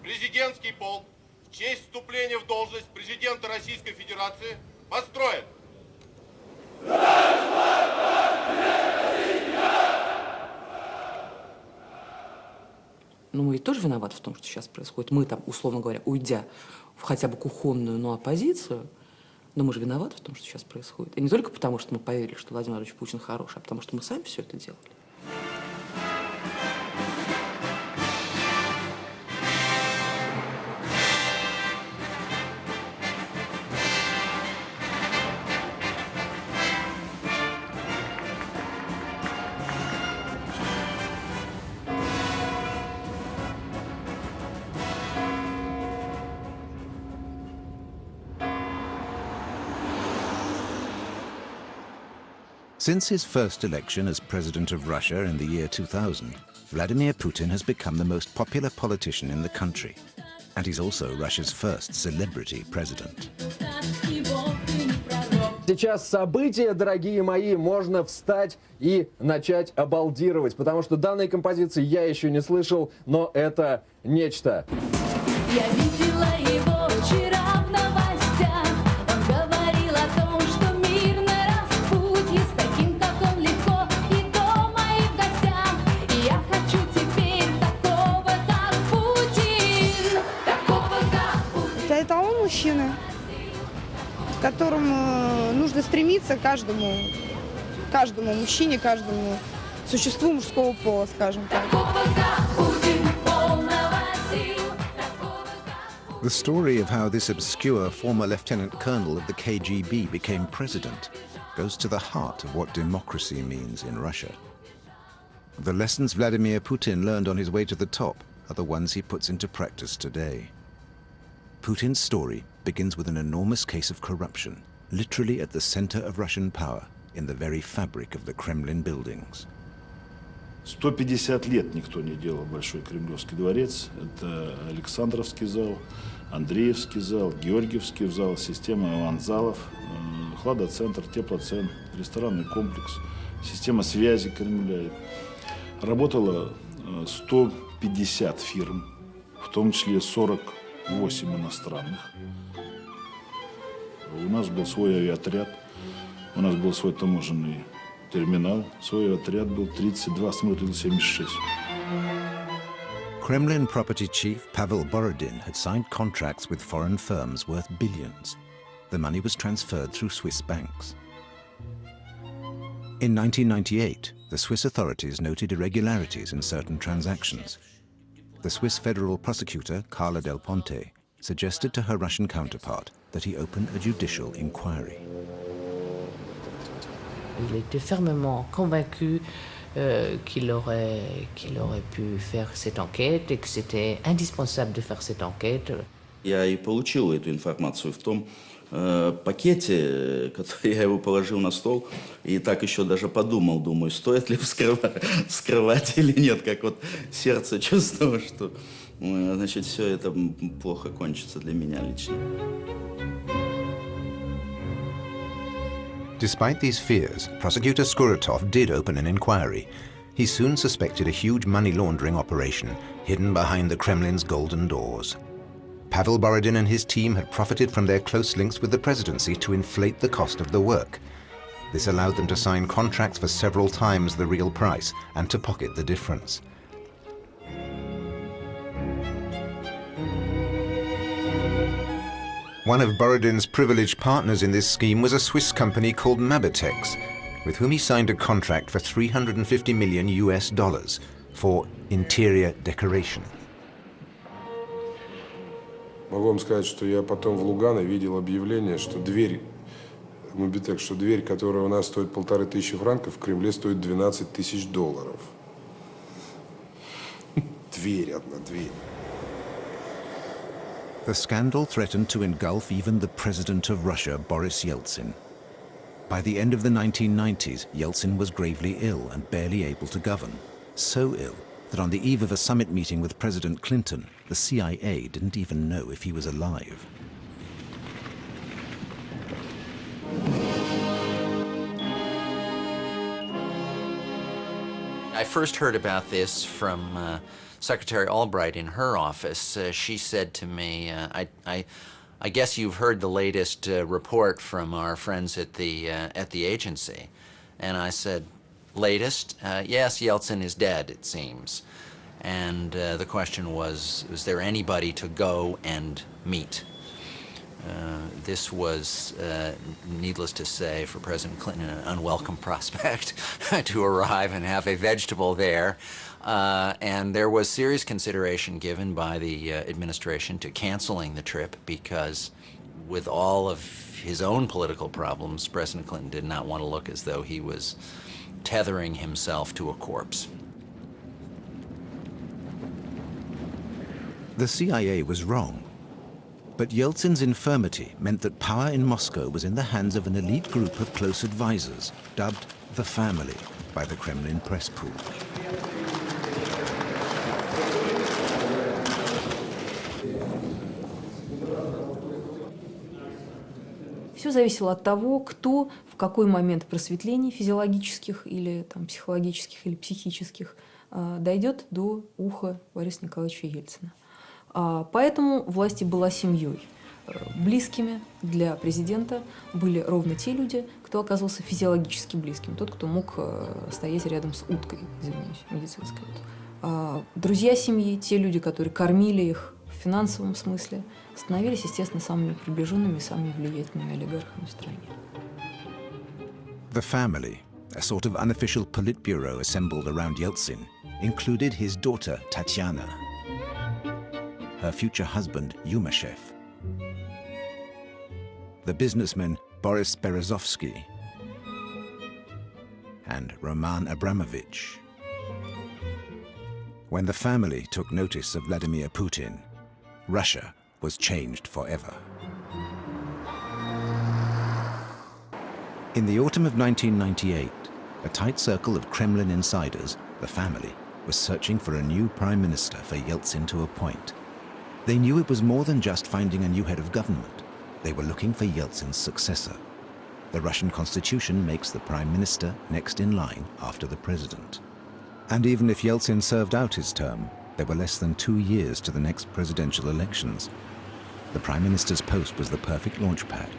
президентский полк в честь вступления в должность президента Российской Федерации построен. Ну, мы ведь тоже виноваты в том, что сейчас происходит. Мы там, условно говоря, уйдя в хотя бы кухонную, но оппозицию, но мы же виноваты в том, что сейчас происходит. И не только потому, что мы поверили, что Владимир Владимирович Путин хороший, а потому что мы сами все это делали. Since his first election as president of Russia in the year 2000, Vladimir Putin has become the most popular politician in the country. And he's also Russia's first celebrity president. Сейчас события, дорогие мои, можно встать и начать обалдировать, потому что данной композиции я еще не слышал, но это нечто. Я видела его вчера в новостях. Он говорил о том, что мир на распутье, с таким, как он, легко и дома, и в гостях. И я хочу теперь такого, как Путин. Такого, как Путин. Это эталон мужчины, к которому нужно стремиться каждому мужчине, каждому существу мужского пола, скажем так. The story of how this obscure former lieutenant colonel of the KGB became president goes to the heart of what democracy means in Russia. The lessons Vladimir Putin learned on his way to the top are the ones he puts into practice today. Putin's story begins with an enormous case of corruption, literally at the center of Russian power, in the very fabric of the Kremlin buildings. 150 лет никто не делал Большой Кремлевский дворец. Это Александровский зал, Андреевский зал, Георгиевский зал, система аванзалов, хладоцентр, теплоцентр, ресторанный комплекс, система связи Кремля. Работало 150 фирм, в том числе 48 иностранных. У нас был свой авиаотряд, у нас был свой таможенный терминал, свой отряд был 32, самолет 76. Kremlin property chief Pavel Borodin had signed contracts with foreign firms worth billions. The money was transferred through Swiss banks. In 1998, the Swiss authorities noted irregularities in certain transactions. The Swiss federal prosecutor, Carla Del Ponte, suggested to her Russian counterpart that he open a judicial inquiry. Il était fermement convaincu qu'il aurait pu faire cette enquête et que c'était indispensable de faire cette enquête. Я и получил эту информацию в том пакете, который я его положил на стол, и так еще даже подумал, думаю, стоит ли вскрывать или нет, как вот сердце чувствовало, что, значит, все это плохо кончится для меня лично. Despite these fears, prosecutor Skuratov did open an inquiry. He soon suspected a huge money laundering operation hidden behind the Kremlin's golden doors. Pavel Borodin and his team had profited from their close links with the presidency to inflate the cost of the work. This allowed them to sign contracts for several times the real price and to pocket the difference. One of Borodin's privileged partners in this scheme was a Swiss company called Mabitex, with whom he signed a contract for $350 million for interior decoration. Могу вам сказать, что я потом в Лугано видел объявление, что дверь, Mabitex, что дверь, которая у нас стоит 1500 франков, в Кремле стоит $12 000. Дверь, одна дверь. The scandal threatened to engulf even the president of Russia, Boris Yeltsin. By the end of the 1990s, Yeltsin was gravely ill and barely able to govern. So ill that on the eve of a summit meeting with President Clinton, the CIA didn't even know if he was alive. I first heard about this from Secretary Albright in her office, she said to me, I guess you've heard the latest report from our friends at the agency. And I said, latest? Yes, Yeltsin is dead, it seems. And the question was there anybody to go and meet? This was, needless to say, for President Clinton, an unwelcome prospect to arrive and have a vegetable there. And there was serious consideration given by the administration to canceling the trip because with all of his own political problems, President Clinton did not want to look as though he was tethering himself to a corpse. The CIA was wrong. But Yeltsin's infirmity meant that power in Moscow was in the hands of an elite group of close advisors, dubbed the Family by the Kremlin press pool. Все зависело от того, кто в какой момент просветлений физиологических или там, психологических или психических дойдет до уха Бориса Николаевича Ельцина. Поэтому власть была семьей. Близкими для президента были ровно те люди, кто оказался физиологически близким, тот, кто мог стоять рядом с уткой, извиняюсь, медицинской. Друзья семьи, те люди, которые кормили их в финансовом смысле, становились, естественно, самыми приближенными, самыми влиятельными олигархами в стране. The Family, a sort of unofficial Politburo assembled around Yeltsin, included his daughter Tatiana, her future husband Yumashev, the businessman Boris Berezovsky, and Roman Abramovich. When the family took notice of Vladimir Putin, Russia was changed forever. In the autumn of 1998, a tight circle of Kremlin insiders, the family, was searching for a new prime minister for Yeltsin to appoint. They knew it was more than just finding a new head of government. They were looking for Yeltsin's successor. The Russian constitution makes the prime minister next in line after the president. And even if Yeltsin served out his term, there were less than 2 years to the next presidential elections. The prime minister's post was the perfect launchpad.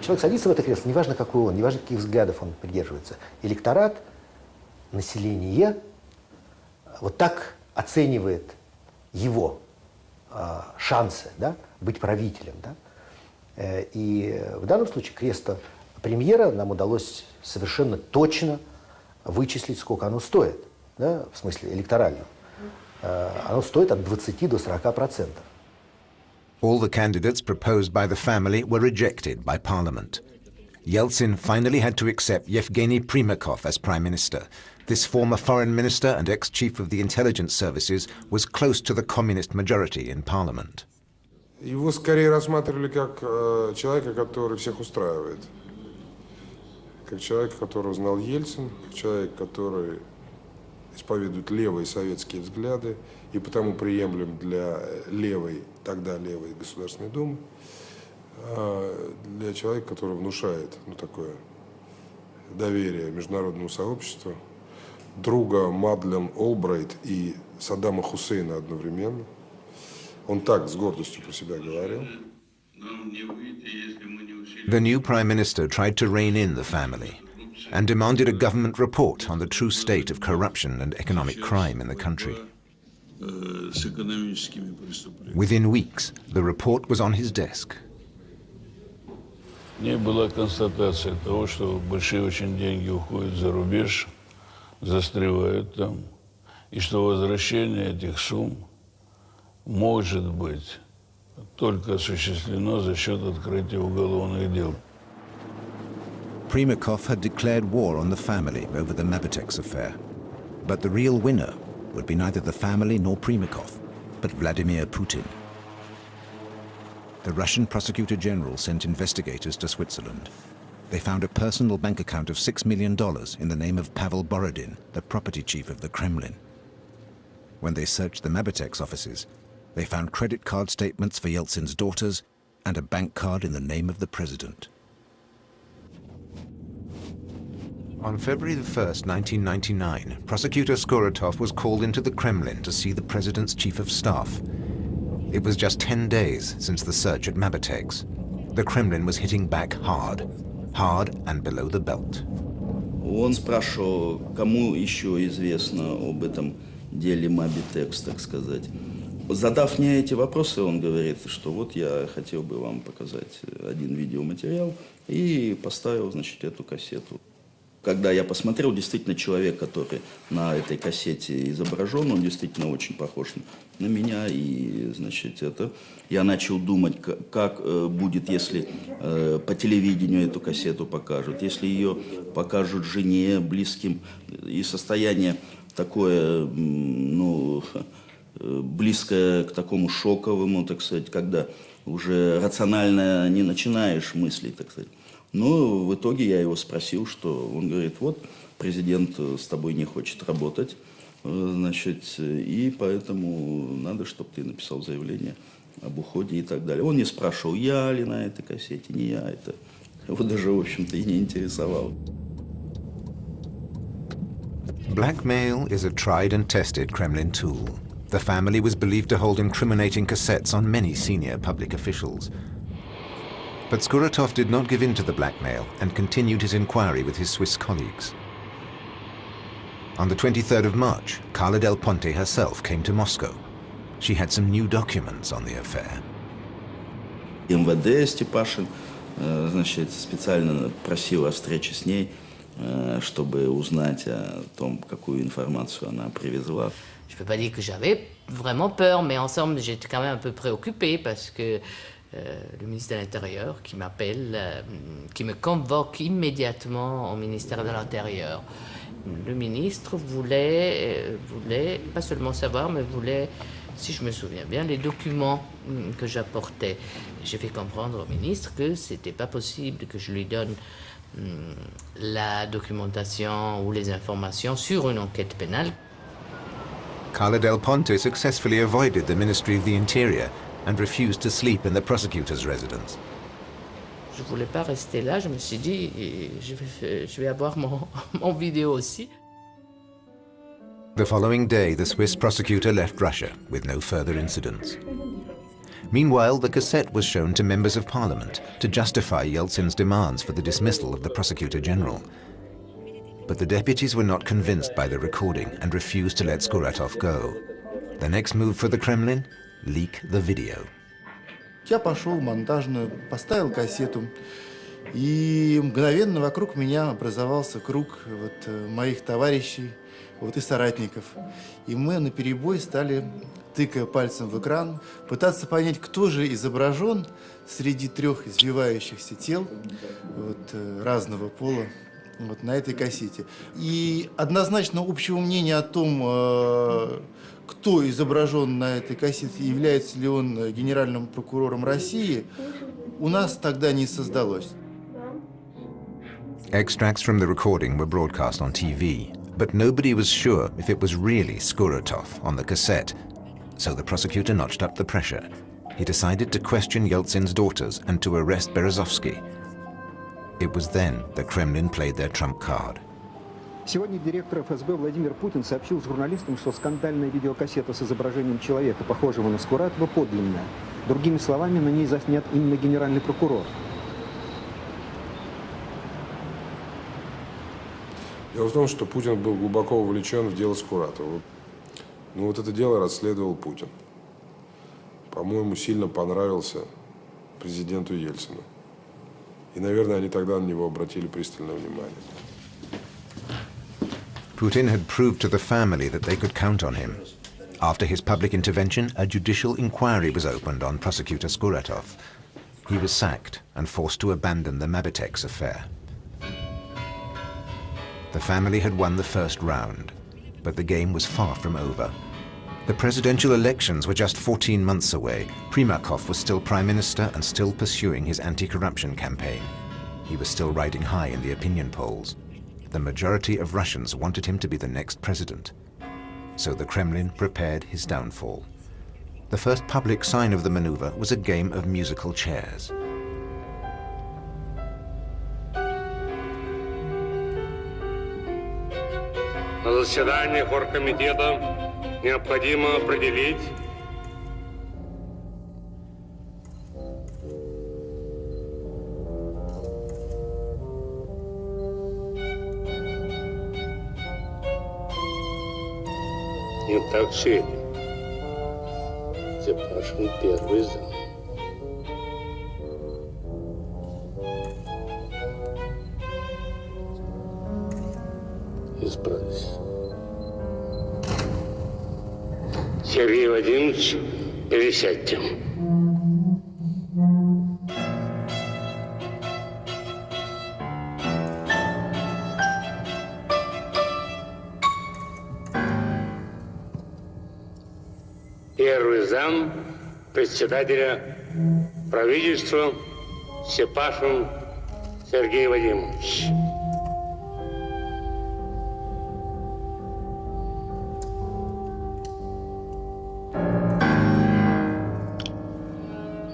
Человек садится в это кресло, неважно какой он, неважно каких взглядов он придерживается. Электорат, население вот так оценивает его шансы, да, быть правителем. Да? И в данном случае кресло премьера нам удалось совершенно точно вычислить, сколько оно стоит, да, в смысле электоральном. Оно стоит от 20 до 40%. All the candidates proposed by the family were rejected by parliament. Yeltsin finally had to accept Yevgeny Primakov as prime minister. This former foreign minister and ex-chief of the intelligence services was close to the communist majority in parliament. Его скорее рассматривали как человека, который всех устраивает. Как человека, которого знал Ельцин, как человек, который исповедует левые советские взгляды и потому приемлем для левой, тогда левой Государственной Думы, для человека, который внушает такое доверие международному сообществу, друга Мадлен Олбрайт и Саддама Хусейна одновременно. Он так с гордостью про себя говорил. The new prime minister tried to rein in the family and demanded a government report on the true state of corruption and economic crime in the country. Within weeks, the report was on his desk. В ней была констатация того, что большие очень деньги уходят за рубеж, застревают там, и что возвращение этих сумм может быть только осуществлено за счет открытия уголовных дел. Primakov had declared war on the family over the Mabitex affair. But the real winner would be neither the family nor Primakov, but Vladimir Putin. The Russian prosecutor general sent investigators to Switzerland. They found a personal bank account of $6 million in the name of Pavel Borodin, the property chief of the Kremlin. When they searched the Mabitex offices, they found credit card statements for Yeltsin's daughters and a bank card in the name of the president. On February 1st, 1999, prosecutor Skuratov was called into the Kremlin to see the president's chief of staff. It was just 10 days since the search at Mabetex. The Kremlin was hitting back hard and below the belt. Он спрашивал, кому еще известно об этом деле Мабитекс, так сказать. Задав мне эти вопросы, он говорит, что вот я хотел бы вам показать один видеоматериал, и поставил, значит, эту кассету. Когда я посмотрел, действительно, человек, который на этой кассете изображен, он действительно очень похож на меня. И, значит, я начал думать, как будет, если по телевидению эту кассету покажут, если ее покажут жене, близким. И состояние такое, ну, близкое к такому шоковому, так сказать, когда уже рационально не начинаешь мыслить, так сказать. Но в итоге я его спросил, что он говорит, вот, президент с тобой не хочет работать, значит, и поэтому надо, чтобы ты написал заявление об уходе и так далее. Он не спрашивал, я ли на этой кассете, не я, это его даже, в общем-то, и не интересовало. Blackmail is a tried and tested Kremlin tool. The family was believed to hold incriminating cassettes on many senior public officials. But Skuratov did not give in to the blackmail and continued his inquiry with his Swiss colleagues. On the 23rd of March, Carla Del Ponte herself came to Moscow. She had some new documents on the affair. МВД Степашин, значит, специально просил о встрече с ней, чтобы узнать о том, какую информацию она привезла. Je ne peux pas dire que j'avais vraiment peur, mais ensemble, j'étais quand même un peu préoccupée parce que le ministre de l'Intérieur qui m'appelle, qui me convoque immédiatement au ministère de l'Intérieur. Le ministre voulait pas seulement savoir, mais voulait, si je me souviens bien, les documents que j'apportais. J'ai fait comprendre au ministre que c'était pas possible que je lui donne la documentation ou les informations sur une enquête pénale. Carla Del Ponte successfully avoided the Ministry of the Interior and refused to sleep in the prosecutor's residence. Je ne voulais pas rester là, je me suis dit, je vais avoir mon vidéo aussi. The following day, the Swiss prosecutor left Russia with no further incidents. Meanwhile, the cassette was shown to members of parliament to justify Yeltsin's demands for the dismissal of the prosecutor general. But the deputies were not convinced by the recording and refused to let Skuratov go. The next move for the Kremlin? Leak the video. Я пошел в монтажную, поставил кассету, и мгновенно вокруг меня образовался круг моих товарищей и соратников. И мы наперебой стали, тыкая пальцем в экран, пытаться понять, кто же изображен среди трех избивающихся тел разного пола на этой кассете. И однозначно общего мнения о том, кто изображен на этой кассете, является ли он генеральным прокурором России, у нас тогда не создалось. Extracts from the recording were broadcast on TV, but nobody was sure if it was really Skuratov on the cassette. So the prosecutor notched up the pressure. He decided to question Yeltsin's daughters and to arrest Berezovsky. It was then the Kremlin played their trump card. Сегодня директор ФСБ Владимир Путин сообщил журналистам, что скандальная видеокассета с изображением человека, похожего на Скуратова, подлинная. Другими словами, на ней заснят именно генеральный прокурор. Дело в том, что Путин был глубоко вовлечен в дело Скуратова. Но вот это дело расследовал Путин. По-моему, сильно понравился президенту Ельцину. И, наверное, они тогда на него обратили пристальное внимание. Putin had proved to the family that they could count on him. After his public intervention, a judicial inquiry was opened on prosecutor Skuratov. He was sacked and forced to abandon the Mabetex affair. The family had won the first round, but the game was far from over. The presidential elections were just 14 months away. Primakov was still prime minister and still pursuing his anti-corruption campaign. He was still riding high in the opinion polls. The majority of Russians wanted him to be the next president. So the Kremlin prepared his downfall. The first public sign of the maneuver was a game of musical chairs. заседании оргкомитета необходимо определить не так светит. Степашин первый зам. Исправись. Сергей Владимирович, пересядьте. Первый зам председателя правительства Степашин Сергей Владимирович.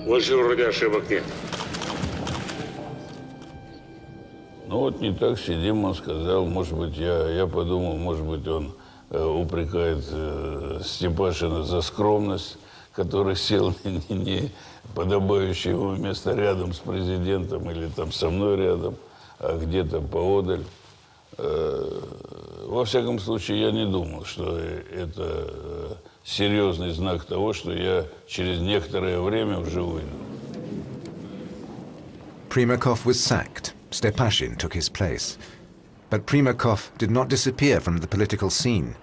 Больше вроде ошибок нет. Ну вот не так сидим, он сказал, может быть, я подумал, может быть, он упрекает Степашина за скромность, который сел не подобающее ему место рядом с президентом или там со мной рядом, а где-то поодаль. Во всяком случае, я не думал, что это серьезный знак того, что я через некоторое время уже выйду. Primakov was sacked. Stepashin took his place. But Primakov did not disappear from the political scene.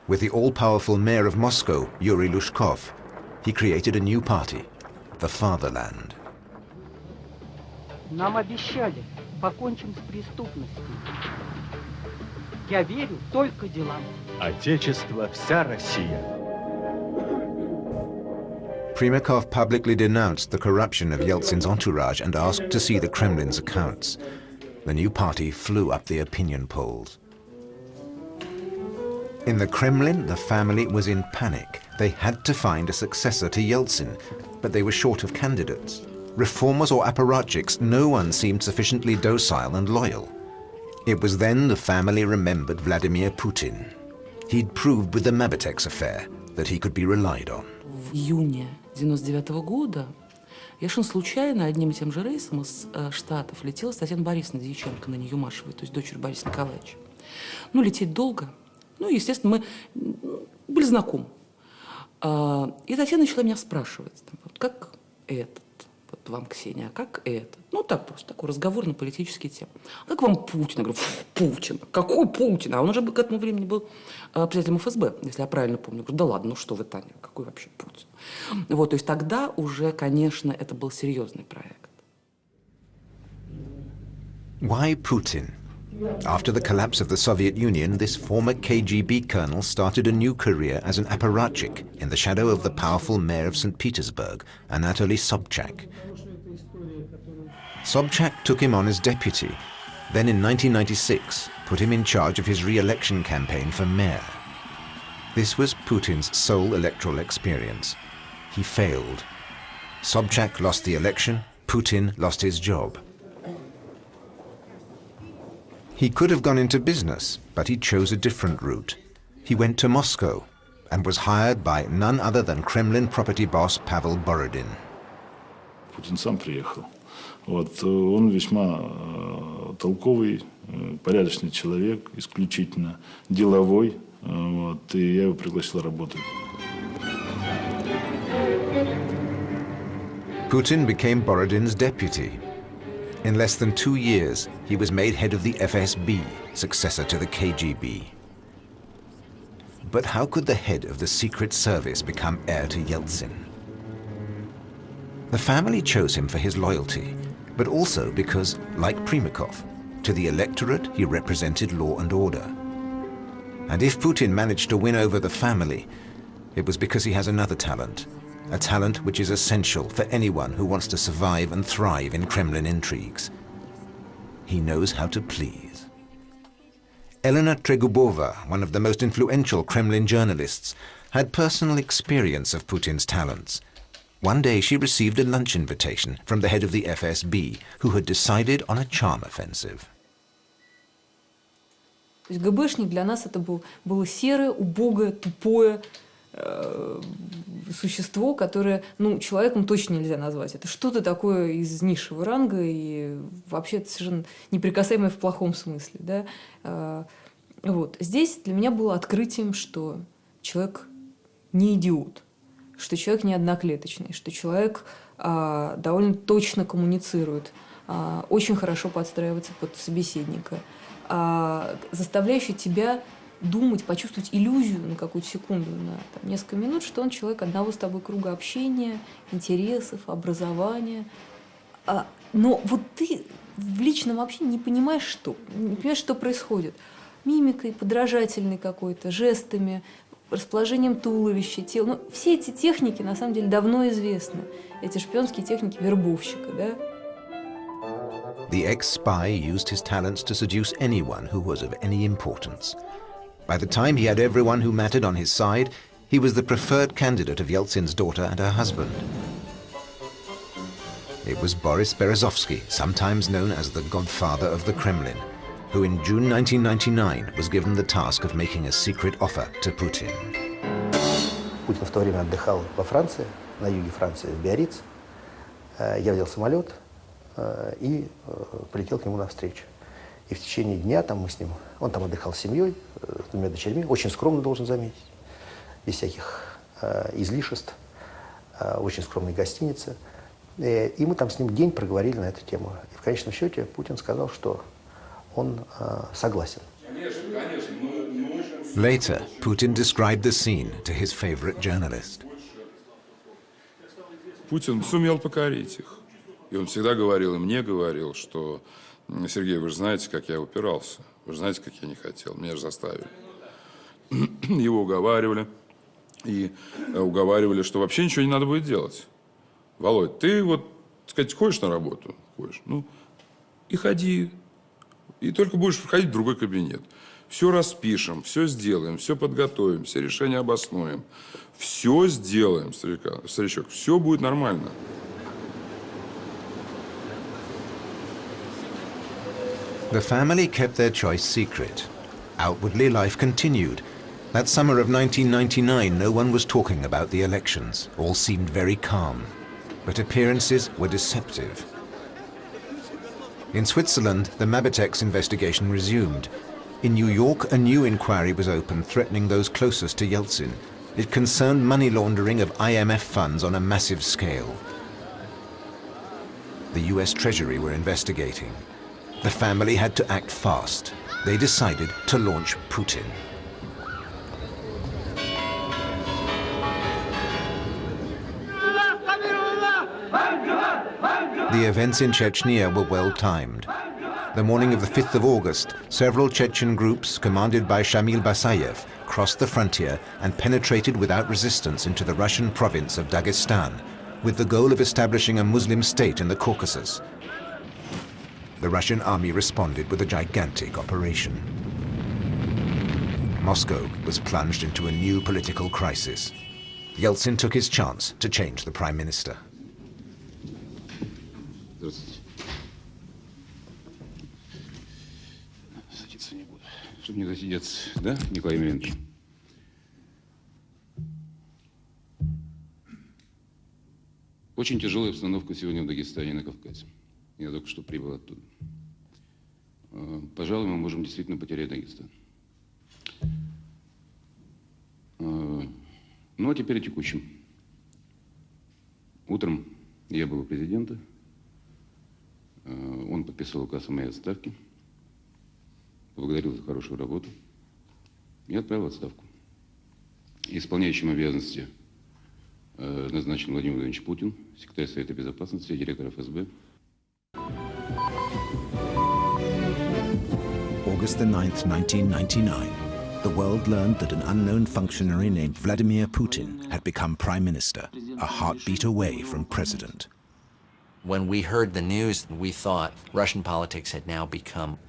With the all-powerful mayor of Moscow, Yuri Lushkov, he created a new party, the Fatherland. Нам обещали, покончим с преступностью. Я верю только делам. Отечество, вся Россия. Primakov publicly denounced the corruption of Yeltsin's entourage and asked to see the Kremlin's accounts. The new party flew up the opinion polls. In the Kremlin, the family was in panic. They had to find a successor to Yeltsin, but they were short of candidates. Reformers or apparatchiks, no one seemed sufficiently docile and loyal. It was then the family remembered Vladimir Putin. He'd proved with the Mabitex affair that he could be relied on. В июне 1999 года я совершенно случайно одним и тем же рейсом из Штатов летела с Татьяной Борисовной Дьяченко на Нью-Машевой, то есть дочерью Бориса Николаевича. Ну, лететь долго. Ну, естественно, мы были знакомы. И Татьяна начала меня спрашивать, вот как этот, вот вам, Ксения, а как этот? Ну, так просто, такой разговор на политические темы. А как вам Путин? Я говорю, Путин. Какой Путин? А он уже к этому времени был председателем ФСБ, если я правильно помню. Я говорю, да ладно, ну что вы, Таня, какой вообще Путин? Вот, то есть тогда уже, конечно, это был серьезный проект. Why Putin? After the collapse of the Soviet Union, this former KGB colonel started a new career as an apparatchik in the shadow of the powerful mayor of St. Petersburg, Anatoly Sobchak. Sobchak took him on as deputy, then in 1996 put him in charge of his re-election campaign for mayor. This was Putin's sole electoral experience. He failed. Sobchak lost the election, Putin lost his job. He could have gone into business, but he chose a different route. He went to Moscow and was hired by none other than Kremlin property boss Pavel Borodin. Путин сам приехал. Вот, он весьма толковый, порядочный человек, исключительно деловой. Вот, и я его пригласил работать. Putin became Borodin's deputy. In less than 2 years, he was made head of the FSB, successor to the KGB. But how could the head of the Secret Service become heir to Yeltsin? The family chose him for his loyalty, but also because, like Primakov, to the electorate he represented law and order. And if Putin managed to win over the family, it was because he has another talent, a talent which is essential for anyone who wants to survive and thrive in Kremlin intrigues. He knows how to please. Elena Tregubova, one of the most influential Kremlin journalists, had personal experience of Putin's talents. One day she received a lunch invitation from the head of the FSB, who had decided on a charm offensive. То есть ГБшник для нас это было серое, убогое, тупое существо, которое, человеком точно нельзя назвать. Это что-то такое из низшего ранга и вообще совершенно неприкасаемое в плохом смысле. Да? Вот. Здесь для меня было открытием, что человек не идиот, что человек не одноклеточный, что человек довольно точно коммуницирует, очень хорошо подстраивается под собеседника, заставляющий тебя думать, почувствовать иллюзию на какую-то секунду, на несколько минут, что он человек одного с тобой круга общения, интересов, образования. Но вот ты в личном общении не понимаешь, что происходит. Мимикой, подражательной какой-то, жестами, расположением туловища, тела. Все эти техники, на самом деле, давно известны. Эти шпионские техники вербовщика, да? The ex-spy used his talents to seduce anyone who was of any importance. By the time he had everyone who mattered on his side, he was the preferred candidate of Yeltsin's daughter and her husband. It was Boris Berezovsky, sometimes known as the godfather of the Kremlin, who in June 1999 was given the task of making a secret offer to Putin. Путин в то время отдыхал во Франции, на юге Франции, в Биарриц. Я взял самолет и полетел к нему навстречу. И в течение дня там мы с ним, он там отдыхал с семьей, с двумя дочерьми, очень скромно, должен заметить, без всяких излишеств, очень скромной гостинице. И мы там с ним день проговорили на эту тему. И в конечном счете Путин сказал, что он согласен. Later, Putin described the scene to his favorite journalist. Путин сумел покорить их. И он всегда говорил, и мне говорил, что Сергей, вы же знаете, как я упирался. Вы же знаете, как я не хотел. Меня же заставили. Его уговаривали. И уговаривали, что вообще ничего не надо будет делать. Володь, ты вот, так сказать, ходишь на работу? Ходишь. И ходи. И только будешь входить в другой кабинет. Все распишем, все сделаем, все подготовим, все решения обоснуем. Все сделаем, старичок. Все будет нормально. The family kept their choice secret. Outwardly, life continued. That summer of 1999, no one was talking about the elections. All seemed very calm. But appearances were deceptive. In Switzerland, the Mabitex investigation resumed. In New York, a new inquiry was opened threatening those closest to Yeltsin. It concerned money laundering of IMF funds on a massive scale. The US Treasury were investigating. The family had to act fast. They decided to launch Putin. The events in Chechnya were well timed. The morning of the 5th of August, several Chechen groups, commanded by Shamil Basayev, crossed the frontier and penetrated without resistance into the Russian province of Dagestan, with the goal of establishing a Muslim state in the Caucasus. The Russian army responded with a gigantic operation. Moscow was plunged into a new political crisis. Yeltsin took his chance to change the prime minister. Здравствуйте. Садиться не буду. Чтобы не засидеться, да, Николай Емельянович? Очень тяжелая обстановка сегодня в Дагестане и на Кавказе. Я только что прибыл оттуда. Пожалуй, мы можем действительно потерять Дагестан. Ну, а теперь о текущем. Утром я был у президента. Он подписал указ о моей отставке. Поблагодарил за хорошую работу. И отправил в отставку. Исполняющим обязанности назначен Владимир Владимирович Путин, секретарь Совета Безопасности, директор ФСБ. August the 9th, 1999, the world learned that an unknown functionary named Vladimir Putin had become prime minister, a heartbeat away from president. When we heard the news, we thought Russian politics had now become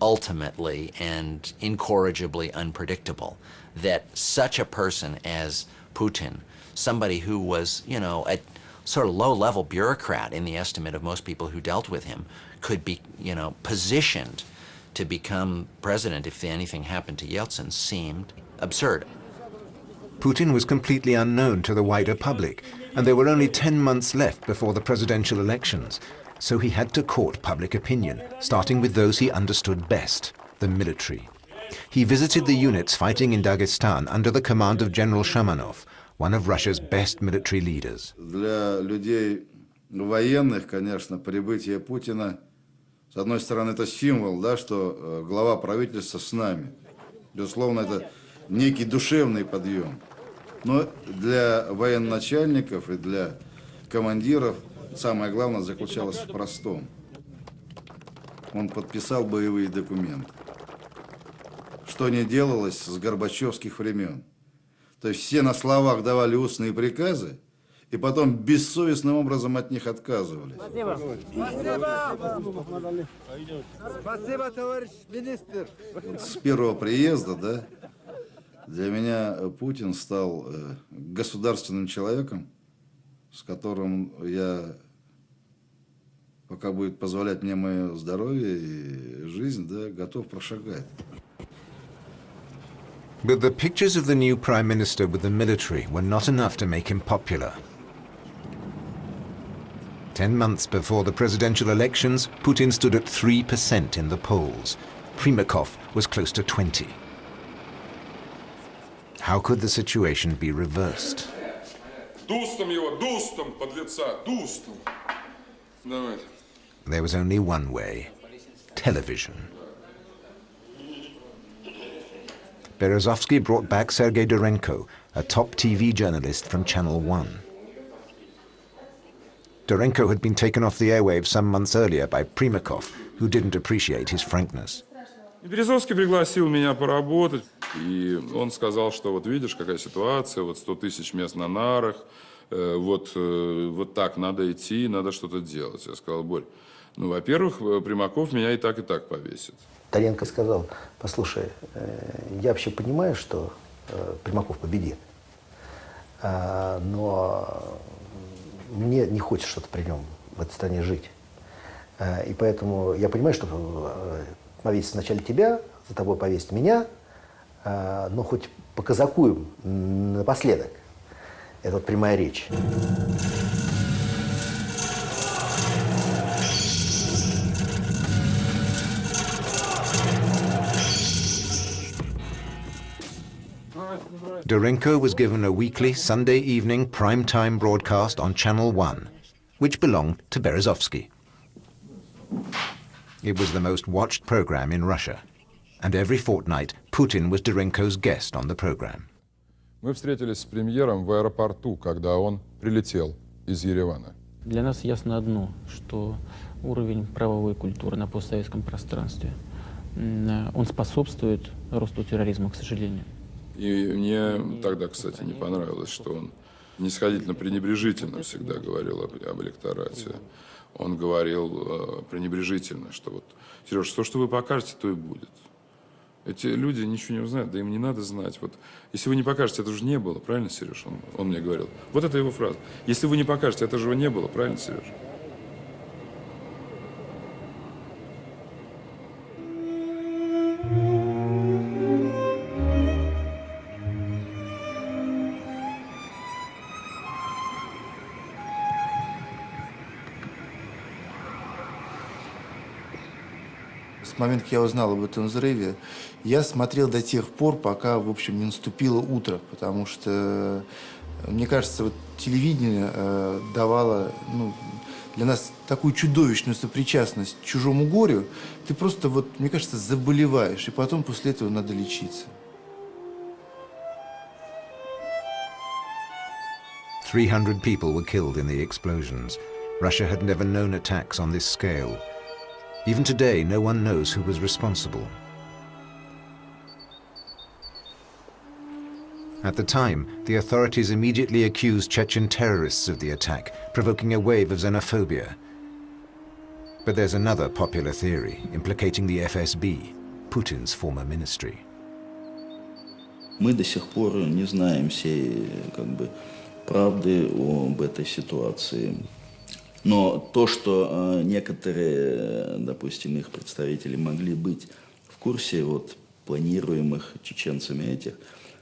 ultimately and incorrigibly unpredictable, that such a person as Putin, somebody who was, a sort of low-level bureaucrat in the estimate of most people who dealt with him, could be, positioned to become president if anything happened to Yeltsin seemed absurd. Putin was completely unknown to the wider public, and there were only 10 months left before the presidential elections. So he had to court public opinion, starting with those he understood best, the military. He visited the units fighting in Dagestan under the command of General Shamanov, one of Russia's best military leaders. Для людей военных, конечно, прибытие Путина, с одной стороны, это символ, да, что глава правительства с нами. Безусловно, это некий душевный подъем. Но для военачальников и для командиров самое главное заключалось в простом. Он подписал боевые документы. Что не делалось с горбачевских времен. То есть все на словах давали устные приказы, и потом бессовестным образом от них отказывались. Спасибо. Спасибо, товарищ министр. С первого приезда, да, для меня Путин стал государственным человеком, с которым я, пока будет позволять мне мое здоровье и жизнь, да, готов прошагать. But the pictures of the new prime minister with the military were not enough to make him popular. 10 months before the presidential elections, Putin stood at 3% in the polls. Primakov was close to 20%. How could the situation be reversed? Дустом его, дустом, подлеца, дустом. Давай. There was only one way: television. Berezovsky brought back Sergei Dorenko, a top TV journalist from Channel 1. Dorenko had been taken off the airwaves some months earlier by Primakov, who didn't appreciate his frankness. Березовский пригласил меня поработать, и он сказал, что вот видишь, какая ситуация, вот 100 тысяч мест на нарах, вот так надо идти, надо что-то делать. Я сказал: Борь, ну, во-первых, Примаков меня и так повесит. Доrenko сказал: послушай, я вообще понимаю, что Примаков победит, но мне не хочется что-то при нем в этой стране жить. И поэтому я понимаю, что повесить сначала тебя, за тобой повесить меня, но хоть показакуем напоследок. Это вот прямая речь. Dorenko was given a weekly Sunday evening prime-time broadcast on Channel 1, which belonged to Berezovsky. It was the most watched program in Russia, and every fortnight Putin was Dorenko's guest on the program. Мы встретились с премьером в аэропорту, когда он прилетел из Еревана. Для нас ясно одно, что уровень правовой культуры на постсоветском пространстве, он способствует росту терроризма, к сожалению. И мне тогда, кстати, не понравилось, что он снисходительно-пренебрежительно всегда говорил об электорате. Он говорил пренебрежительно, что вот, Сереж, то, что вы покажете, то и будет. Эти люди ничего не узнают, да им не надо знать. Вот, если вы не покажете, это же не было, правильно, Сереж? Он мне говорил. Вот это его фраза. Если вы не покажете, это же не было, правильно, Сереж? С момента, как я узнал об этом взрыве, я смотрел до тех пор, пока, в общем, не наступило утро, потому что, мне кажется, вот телевидение давало для нас такую чудовищную сопричастность к чужому горю. Ты просто, вот, мне кажется, заболеваешь, и потом после этого надо лечиться. 300 people were killed in the explosions. Russia had never known attacks on this scale. Even today, no one knows who was responsible. At the time, the authorities immediately accused Chechen terrorists of the attack, provoking a wave of xenophobia. But there's another popular theory implicating the FSB, Putin's former ministry. Мы до сих пор не знаем всей правды об этой ситуации. Но то, что некоторые, допустим, их представители могли быть курсе вот планируемых чеченцами этих,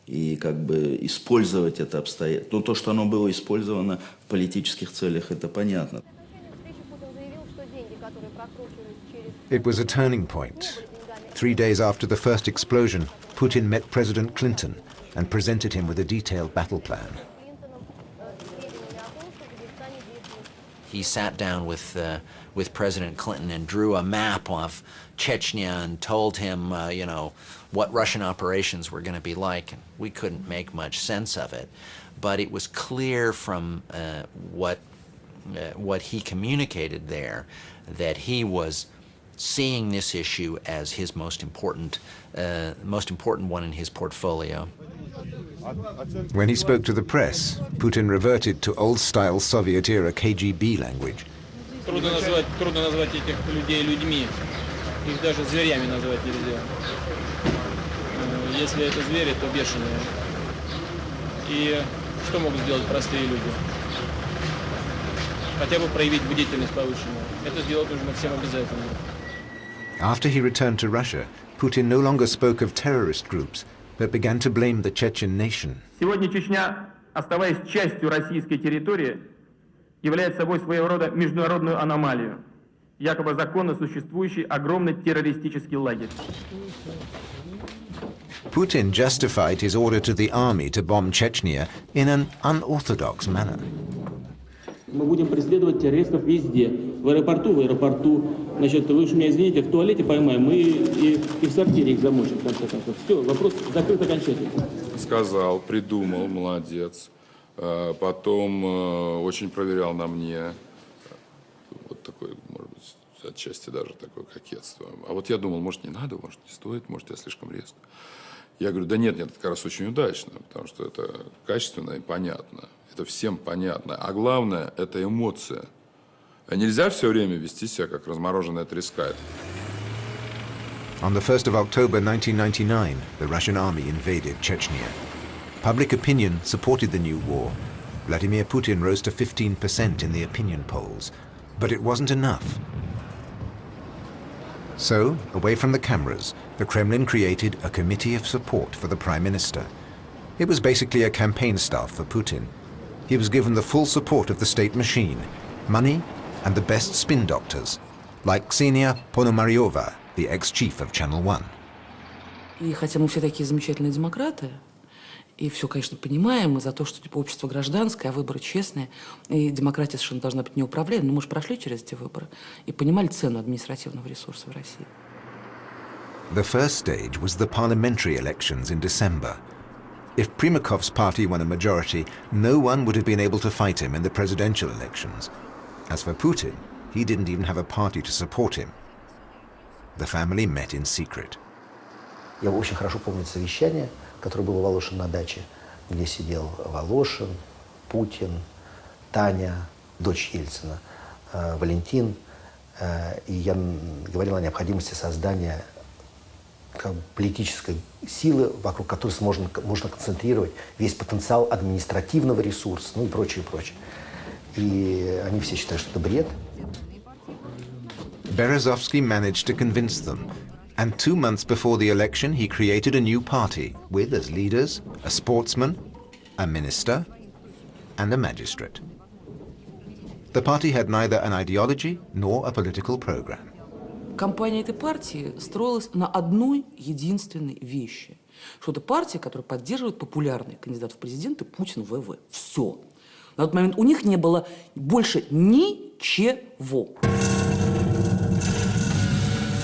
и как бы использовать это обстоятельство. Ну, то, что оно было использовано в политических целях, это понятно. It was a turning point. 3 days after the first explosion, Putin met President Clinton and presented him with a detailed battle plan. He sat down with President Clinton and drew a map of Chechnya and told him, you know, what Russian operations were going to be like. And we couldn't make much sense of it, but it was clear from what he communicated there that he was seeing this issue as his most important one in his portfolio. When he spoke to the press, Putin reverted to old-style Soviet-era KGB language. Трудно назвать этих людей людьми. Их даже зверями назвать нельзя. Если это звери, то бешеные. И что могут сделать простые люди? Хотя бы проявить бдительность повышенную. Это сделать нужно всем обязательно. After he returned to Russia, Putin no longer spoke of terrorist groups, but began to blame the Chechen nation. Сегодня Чечня, оставаясь частью российской территории, является собой своего рода международную аномалию, якобы законно существующий огромный террористический лагерь. Putin justified his order to the army to bomb Chechnya in an unorthodox manner. Мы будем преследовать террористов везде, в аэропорту, значит, вы уж меня извините, в туалете поймаем, мы и в сортире их замочим, в конце концов. Все, вопрос закрыт окончательно. Сказал, придумал, молодец. Потом очень проверял на мне. Вот такое, может быть, отчасти даже такое кокетство. А вот я думал, может, не надо, может, не стоит, может, я слишком резко. Я говорю, да нет, это как раз очень удачно, потому что это качественно и понятно. Это всем понятно. А главное, это эмоция. А нельзя все время вести себя, как размороженная треска. On the 1st of October 1999, the Russian army invaded Chechnya. Public opinion supported the new war. Vladimir Putin rose to 15% in the opinion polls. But it wasn't enough. So, away from the cameras, the Kremlin created a committee of support for the Prime Minister. It was basically a campaign staff for Putin. He was given the full support of the state machine, money, and the best spin doctors, like Ksenia Ponomaryova, the ex-chief of Channel One. И хотя мы все такие замечательные демократы, и все, конечно, понимаем, мы за то, что типа, общество гражданское, а выборы честные, и демократия совершенно должна быть неуправляемой, но мы же прошли через эти выборы и понимали цену административного ресурса в России. The first stage was the parliamentary elections in December. If Primakov's party won a majority, no one would have been able to fight him in the presidential elections. As for Putin, he didn't even have a party to support him. The family met in secret. Я очень хорошо помню совещание, которое было у Волошина на даче, где сидел Волошин, Путин, Таня, дочь Ельцина, Валентин. И я говорил о необходимости создания политической силы, вокруг которой можно концентрировать весь потенциал административного ресурса, ну и прочее, прочее. И они все считают, что это бред. Berezovsky managed to convince them, and 2 months before the election he created a new party with as leaders a sportsman, a minister, and a magistrate. The party had neither an ideology nor a political program. Кампания этой партии строилась на одной единственной вещи. Что это партия, которая поддерживает популярный кандидат в президенты Путин ВВ. Все. На тот момент у них не было больше ничего.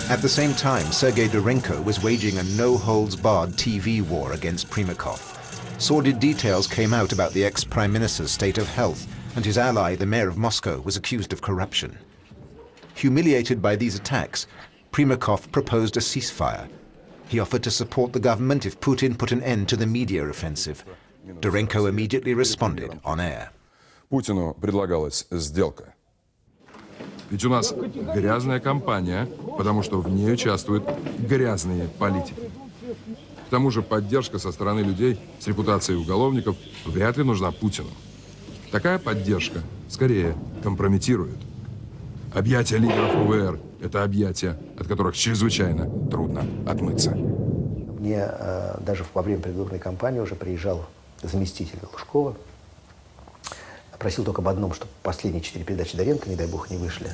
At the same time, Sergei Dorenko was waging a no-holds-barred TV war against Primakov. Sordid details came out about the ex-prime minister's state of health, and his ally, the mayor of Moscow, was accused of corruption. Humiliated by these attacks, Primakov proposed a ceasefire. He offered to support the government if Putin put an end to the media offensive. Dorenko immediately responded on air. Путину предлагалась сделка. Ведь у нас грязная кампания, потому что в ней участвуют грязные политики. К тому же поддержка со стороны людей с репутацией уголовников вряд ли нужна Путину. Такая поддержка скорее компрометирует. Объятия лидеров УВР – это объятия, от которых чрезвычайно трудно отмыться. Мне даже во время предвыборной кампании уже приезжал заместитель Лужкова. Просил только об одном, чтобы последние 4 передачи Доренко, не дай бог, не вышли.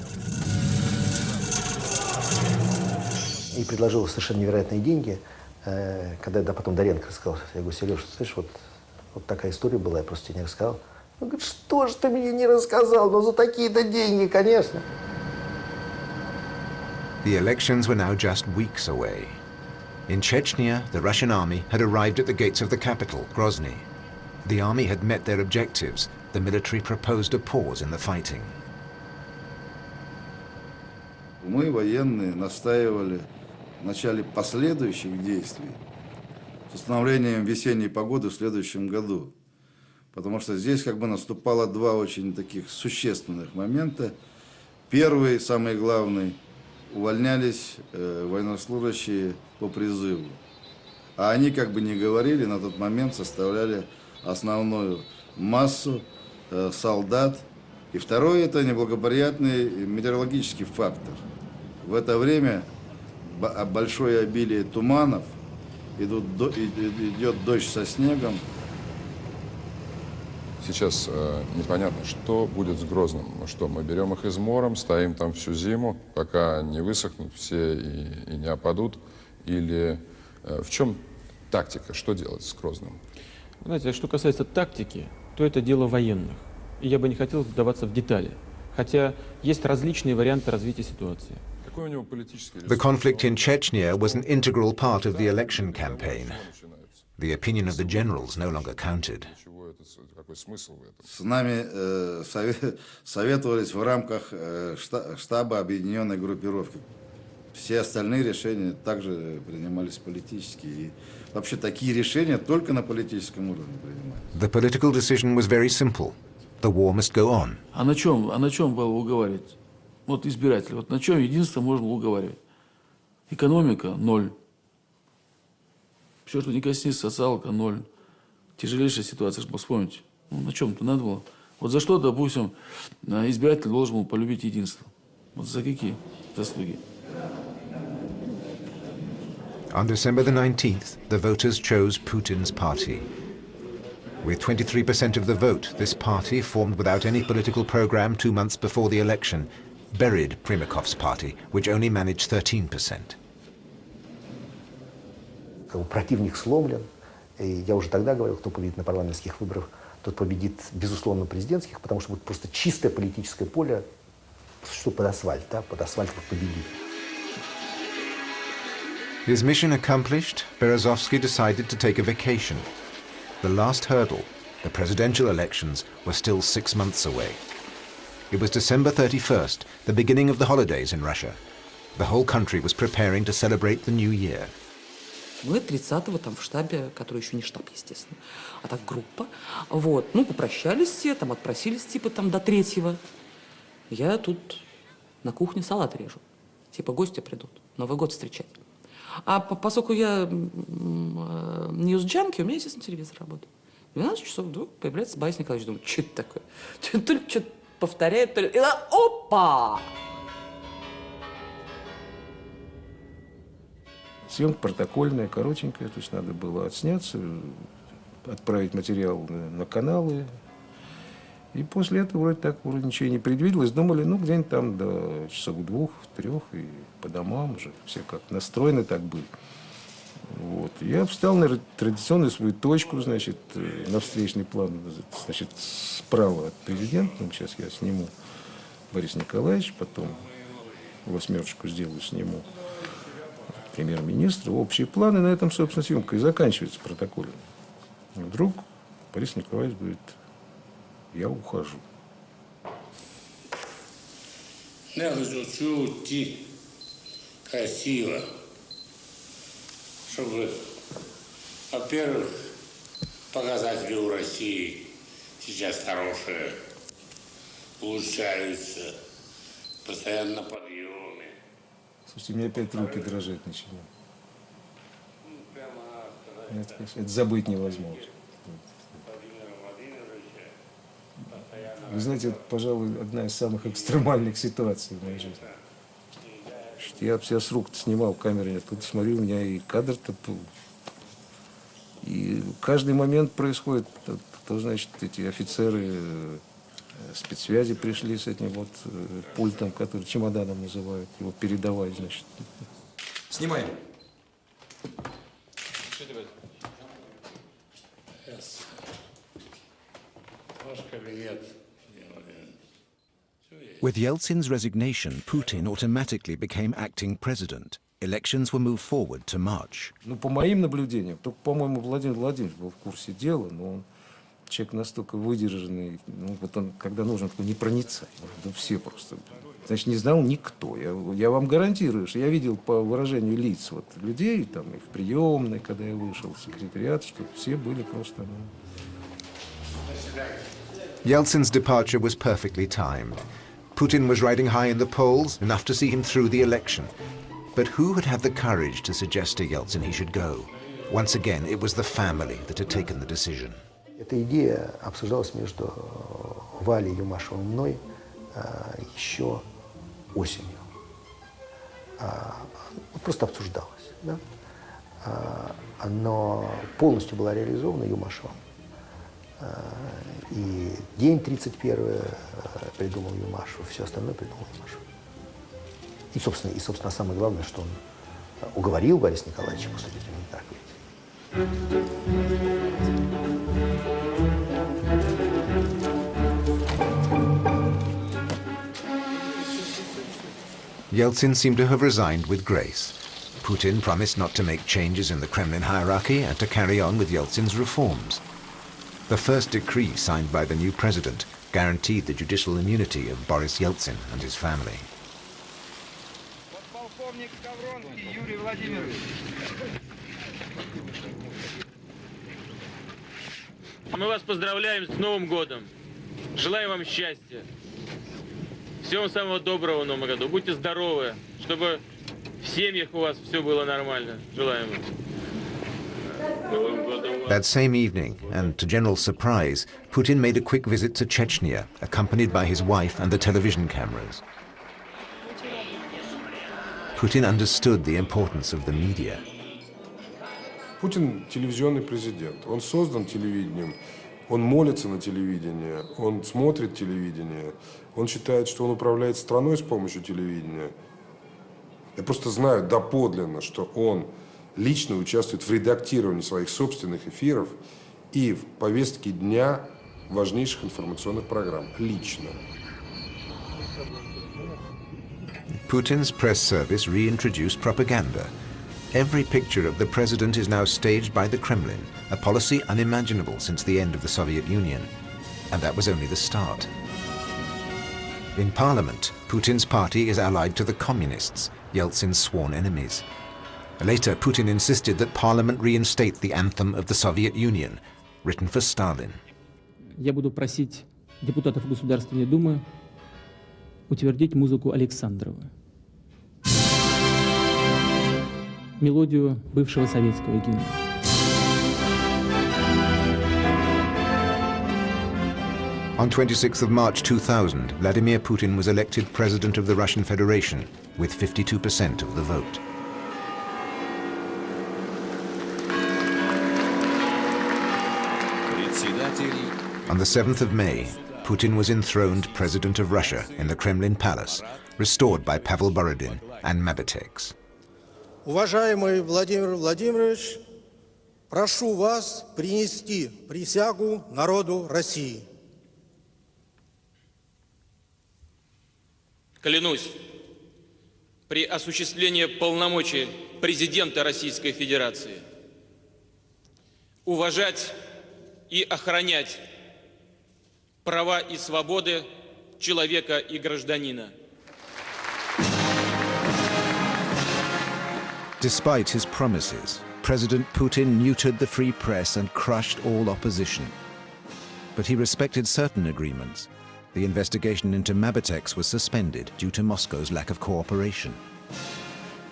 И предложил совершенно невероятные деньги. Когда потом Доренко рассказал, я говорю: Сереж, слышишь, вот такая история была, я просто тебе не рассказал. Он говорит: что ж ты мне не рассказал? Ну за такие-то деньги, конечно. The elections were now just weeks away. In Chechnya, the Russian army had arrived at the gates of the capital, Grozny. The army had met their objectives. The military proposed a pause in the fighting. Мы, военные, настаивали в начале последующих действий с установлением весенней погоды в следующем году. Потому что здесь как бы наступало два очень таких существенных момента. Первый, самый главный, увольнялись военнослужащие по призыву. А они, как бы ни говорили, на тот момент составляли основную массу солдат. И второй – это неблагоприятный метеорологический фактор. В это время большое обилие туманов, идет дождь со снегом. Сейчас непонятно, что будет с Грозным. Ну что, мы берем их измором, стоим там всю зиму, пока не высохнут все и не опадут? Или в чем тактика, что делать с Грозным? Знаете, что касается тактики, то это дело военных. И я бы не хотел вдаваться в детали. Хотя есть различные варианты развития ситуации. Какой у него политический The conflict in Chechnya was an integral part of the election campaign. The opinion of the generals no longer counted. С нами советовались в рамках штаба объединенной группировки. Все остальные решения также принимались политически. И вообще такие решения только на политическом уровне принимались. The political decision was very simple. The war must go on. А на чем было уговаривать? Вот избиратели, вот на чем единство можно уговаривать? Экономика – 0. Все, что не коснется, социалка – 0. Тяжелейшая ситуация, чтобы вспомнить. Ну, на чем-то надо было. Вот за что, допустим, избиратель должен был полюбить единство? Вот за какие заслуги? On December the 19th, the voters chose Putin's party. With 23% of the vote, this party, formed without any political program 2 months before the election, buried Primakov's party, which only managed 13%. Противник сломлен. И я уже тогда говорил, кто победит на парламентских выборах, тот победит, безусловно, президентских, потому что будет просто чистое политическое поле, что под асфальт, да, под асфальт победит. His mission accomplished, Berezovsky decided to take a vacation. The last hurdle, the presidential elections, were still 6 months away. It was December 31st, the beginning of the holidays in Russia. The whole country was preparing to celebrate the new year. Мы 30-го там в штабе, который еще не штаб, естественно, а так группа. Вот, ну, попрощались все, там отпросились типа там до 3-го. Я тут на кухне салат режу. Типа гости придут, Новый год встречать. А поскольку я ньюс-джанки, у меня, естественно, телевизор работает. 12 часов вдруг появляется Борис Николаевич. Думаю, что это такое? То ли что-то повторяет, то ли... И опа! Съемка протокольная, коротенькая, то есть надо было отсняться, отправить материал на каналы. И после этого вроде так вроде ничего не предвиделось. Думали, ну, где-нибудь там до часов 2-3 и по домам уже. Все как настроены так были. Вот. Я встал на традиционную свою точку, значит, на встречный план, значит, справа от президента. Сейчас я сниму Бориса Николаевича, потом 8 сделаю, сниму премьер-министра. Общие планы, на этом, собственно, съемка и заканчивается протоколом. Вдруг Борис Николаевич говорит: я ухожу. Я хочу уйти красиво, чтобы, во-первых, показатели у России сейчас хорошие, улучшаются, постоянно на подъеме. Слушайте, у меня опять руки дрожать начали. Это забыть невозможно. Вы знаете, это, пожалуй, одна из самых экстремальных ситуаций в моей жизни. Я с рук снимал камеру, я тут смотрю, у меня и кадр-то... И каждый момент происходит, то, значит, эти офицеры спецсвязи пришли с этим вот пультом, который чемоданом называют, его передавать, значит. Снимаем. Ваш кабинет. With Yeltsin's resignation, Putin automatically became acting president. Elections were moved forward to March. Ну, по моим наблюдениям, только, по-моему, Владимир Владимирович был в курсе дела, но он человек настолько выдержанный, ну, вот он, когда нужен, такой непроницаемый, ну, все просто. Значит, не знал никто. Я вам гарантирую, что я видел по выражению лиц вот, людей, там, и в приемной, когда я вышел в секретариат, что все были просто... Ну... Yeltsin's departure was perfectly timed. Putin was riding high in the polls, enough to see him through the election. But who had had the courage to suggest to Yeltsin he should go? Once again, it was the family that had taken the decision. Эта идея обсуждалась между Валей Юмашевым и мной еще осенью. Просто обсуждалась. Да? Но полностью была реализована Юмашевым. И день 31 придумал Юмашев, все остальное придумал Юмашев. И, собственно, самое главное, что он уговорил Бориса Николаевича поступить в Минтак. Yeltsin seemed to have resigned with grace. Putin promised not to make changes in the Kremlin hierarchy and to carry on with Yeltsin's reforms. The first decree signed by the new president guaranteed the judicial immunity of Boris Yeltsin and his family. Подполковник Ставронский Юрий Владимирович. Мы вас поздравляем с Новым годом. Желаем вам счастья. Всего вам самого доброго в Новом году. Будьте здоровы, чтобы в семьях у вас все было нормально. Желаем вам. That same evening, and to general surprise, Putin made a quick visit to Chechnya, accompanied by his wife and the television cameras. Putin understood the importance of the media. Путин телевизионный президент. Он создан телевидением, он молится на телевидение, он смотрит телевидение, он считает, что он управляет страной с помощью телевидения. Я просто знаю доподлинно, что он лично участвует в редактировании своих собственных эфиров и в повестке дня важнейших информационных программ. Лично. Putin's press service reintroduced propaganda. Every picture of the president is now staged by the Kremlin, a policy unimaginable since the end of the Soviet Union. And that was only the start. In parliament, Putin's party is allied to the communists, Yeltsin's sworn enemies. Later, Putin insisted that parliament reinstate the anthem of the Soviet Union, written for Stalin. Я буду просить депутатов Государственной Думы утвердить музыку Александрова. Мелодию бывшего советского гимна. On 26th of March 2000, Vladimir Putin was elected president of the Russian Federation with 52% of the vote. On the 7th of May, Putin was enthroned president of Russia in the Kremlin Palace, restored by Pavel Borodin and Mabitex. Уважаемый Владимир Владимирович, прошу вас принести присягу народу России. Клянусь при осуществлении полномочий президента Российской Федерации уважать и охранять права и свободы человека и гражданина. Despite his promises, President Putin neutered the free press and crushed all opposition. But he respected certain agreements. The investigation into Mabitex was suspended due to Moscow's lack of cooperation.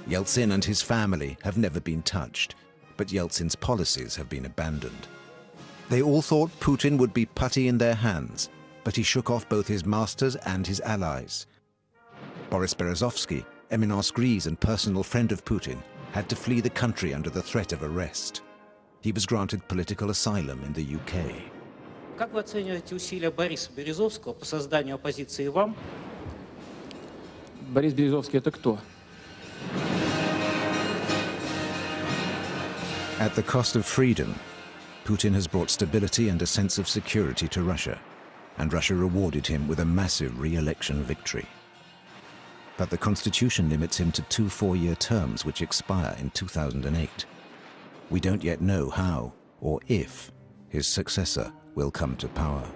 Yeltsin and his family have never been touched, but Yeltsin's policies have been abandoned. They all thought Putin would be putty in their hands, but he shook off both his masters and his allies. Boris Berezovsky, eminence grise and personal friend of Putin, had to flee the country under the threat of arrest. He was granted political asylum in the UK. Как вы оцениваете усилия Бориса Березовского по созданию оппозиции вам? Борис Березовский — это кто? At the cost of freedom, Putin has brought stability and a sense of security to Russia, and Russia rewarded him with a massive re-election victory. But the constitution limits him to 2 4-year terms which expire in 2008. We don't yet know how or if his successor will come to power.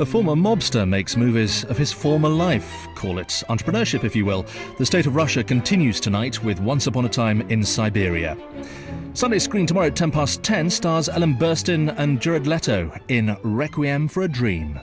A former mobster makes movies of his former life. Call it entrepreneurship, if you will. The State of Russia continues tonight with Once Upon a Time in Siberia. Sunday screen tomorrow at 10:10 stars Ellen Burstyn and Jared Leto in Requiem for a Dream.